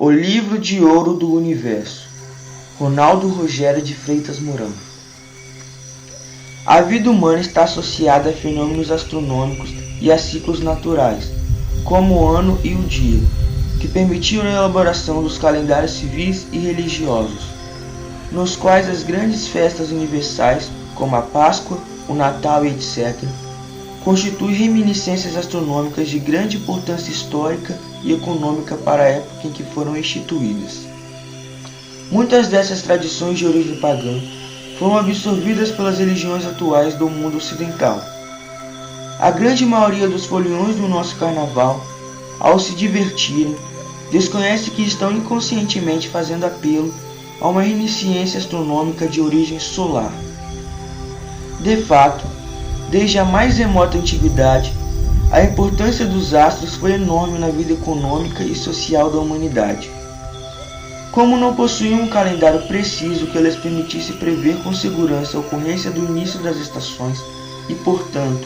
O Livro de Ouro do Universo, Ronaldo Rogério de Freitas Mourão. A vida humana está associada a fenômenos astronômicos e a ciclos naturais, como o ano e o dia, que permitiram a elaboração dos calendários civis e religiosos, nos quais as grandes festas universais, como a Páscoa, o Natal e etc., constituem reminiscências astronômicas de grande importância histórica e econômica para a época em que foram instituídas. Muitas dessas tradições de origem pagã foram absorvidas pelas religiões atuais do mundo ocidental. A grande maioria dos foliões do nosso carnaval, ao se divertirem, desconhece que estão inconscientemente fazendo apelo a uma reminiscência astronômica de origem solar. De fato, desde a mais remota antiguidade, a importância dos astros foi enorme na vida econômica e social da humanidade. Como não possuíam um calendário preciso que lhes permitisse prever com segurança a ocorrência do início das estações e, portanto,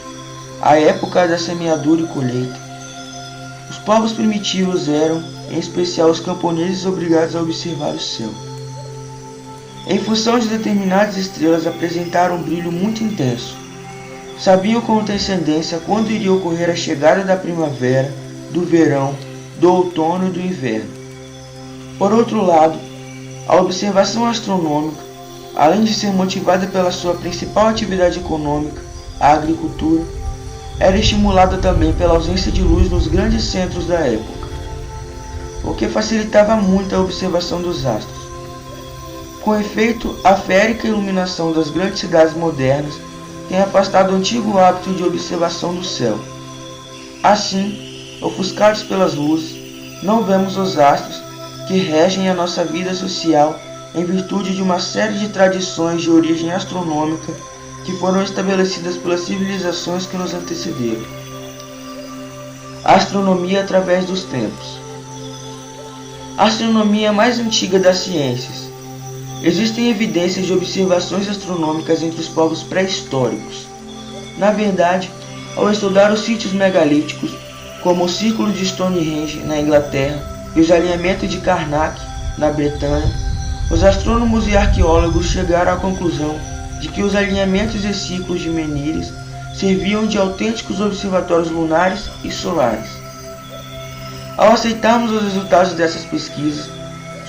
a época da semeadura e colheita, os povos primitivos eram, em especial os camponeses, obrigados a observar o céu. Em função de determinadas estrelas apresentaram um brilho muito intenso. Sabiam com antecedência quando iria ocorrer a chegada da primavera, do verão, do outono e do inverno. Por outro lado, a observação astronômica, além de ser motivada pela sua principal atividade econômica, a agricultura, era estimulada também pela ausência de luz nos grandes centros da época, o que facilitava muito a observação dos astros. Com efeito, a férica iluminação das grandes cidades modernas tem afastado o antigo hábito de observação do céu. Assim, ofuscados pelas luzes, não vemos os astros que regem a nossa vida social em virtude de uma série de tradições de origem astronômica que foram estabelecidas pelas civilizações que nos antecederam. A astronomia através dos tempos. A astronomia é a mais antiga das ciências. Existem evidências de observações astronômicas entre os povos pré-históricos. Na verdade, ao estudar os sítios megalíticos, como o Círculo de Stonehenge, na Inglaterra, e os alinhamentos de Karnak, na Bretanha, os astrônomos e arqueólogos chegaram à conclusão de que os alinhamentos e ciclos de Menírias serviam de autênticos observatórios lunares e solares. Ao aceitarmos os resultados dessas pesquisas,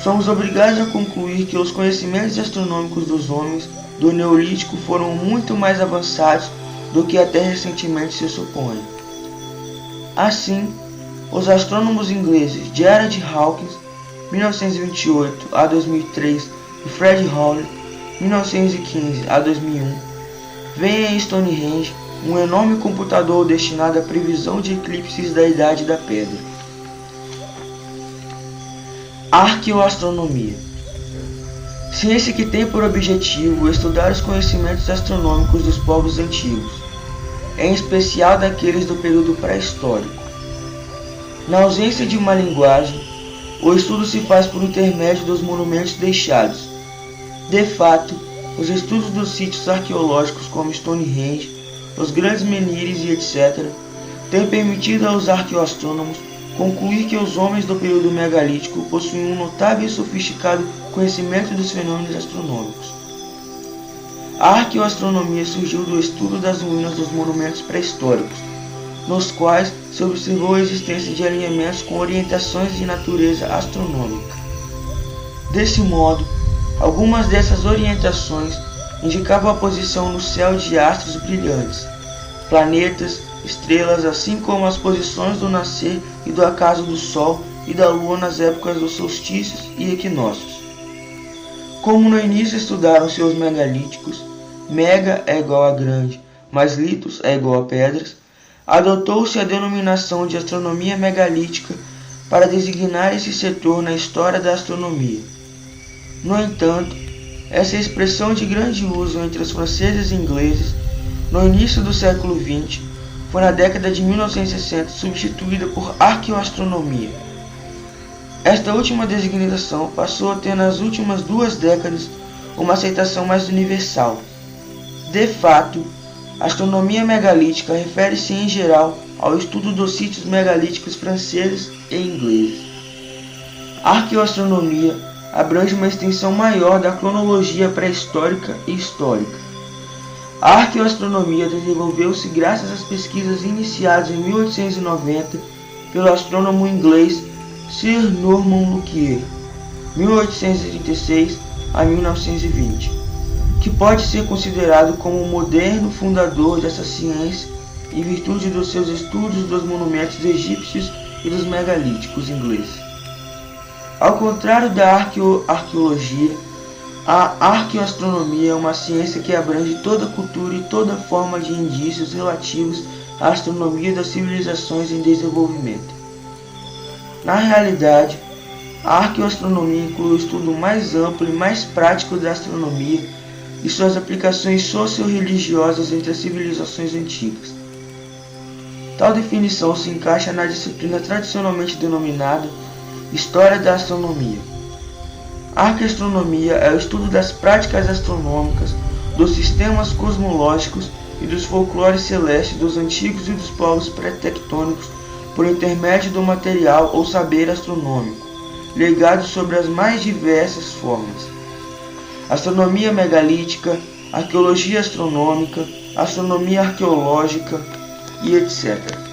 somos obrigados a concluir que os conhecimentos astronômicos dos homens do Neolítico foram muito mais avançados do que até recentemente se supõe. Assim, os astrônomos ingleses Gerard Hawkins, 1928 a 2003, e Fred Hoyle, 1915 a 2001, veem em Stonehenge um enorme computador destinado à previsão de eclipses da Idade da Pedra. Arqueoastronomia. Ciência que tem por objetivo estudar os conhecimentos astronômicos dos povos antigos, em especial daqueles do período pré-histórico. Na ausência de uma linguagem, o estudo se faz por intermédio dos monumentos deixados. De fato, os estudos dos sítios arqueológicos como Stonehenge, os grandes menhires e etc., têm permitido aos arqueoastrônomos concluir que os homens do período megalítico possuíam um notável e sofisticado conhecimento dos fenômenos astronômicos. A arqueoastronomia surgiu do estudo das ruínas dos monumentos pré-históricos, nos quais se observou a existência de alinhamentos com orientações de natureza astronômica. Desse modo, algumas dessas orientações indicavam a posição no céu de astros brilhantes, planetas, estrelas, assim como as posições do nascer e do acaso do Sol e da Lua nas épocas dos solstícios e equinócios. Como no início estudaram-se os megalíticos, mega é igual a grande, mais litos é igual a pedras, adotou-se a denominação de astronomia megalítica para designar esse setor na história da astronomia. No entanto, essa expressão de grande uso entre os franceses e ingleses, no início do século XX, foi na década de 1960 substituída por arqueoastronomia. Esta última designação passou a ter nas últimas 2 décadas uma aceitação mais universal. De fato, a astronomia megalítica refere-se em geral ao estudo dos sítios megalíticos franceses e ingleses. A arqueoastronomia abrange uma extensão maior da cronologia pré-histórica e histórica. A arqueoastronomia desenvolveu-se graças às pesquisas iniciadas em 1890 pelo astrônomo inglês Sir Norman Lockyer, 1836 a 1920, que pode ser considerado como o moderno fundador dessa ciência em virtude dos seus estudos dos monumentos egípcios e dos megalíticos ingleses. Ao contrário da arqueologia, a arqueoastronomia é uma ciência que abrange toda a cultura e toda forma de indícios relativos à astronomia das civilizações em desenvolvimento. Na realidade, a arqueoastronomia inclui o estudo mais amplo e mais prático da astronomia e suas aplicações socio-religiosas entre as civilizações antigas. Tal definição se encaixa na disciplina tradicionalmente denominada História da Astronomia. A arqueoastronomia é o estudo das práticas astronômicas, dos sistemas cosmológicos e dos folclores celestes dos antigos e dos povos pré-tectônicos por intermédio do material ou saber astronômico, legado sobre as mais diversas formas. Astronomia megalítica, arqueologia astronômica, astronomia arqueológica e etc.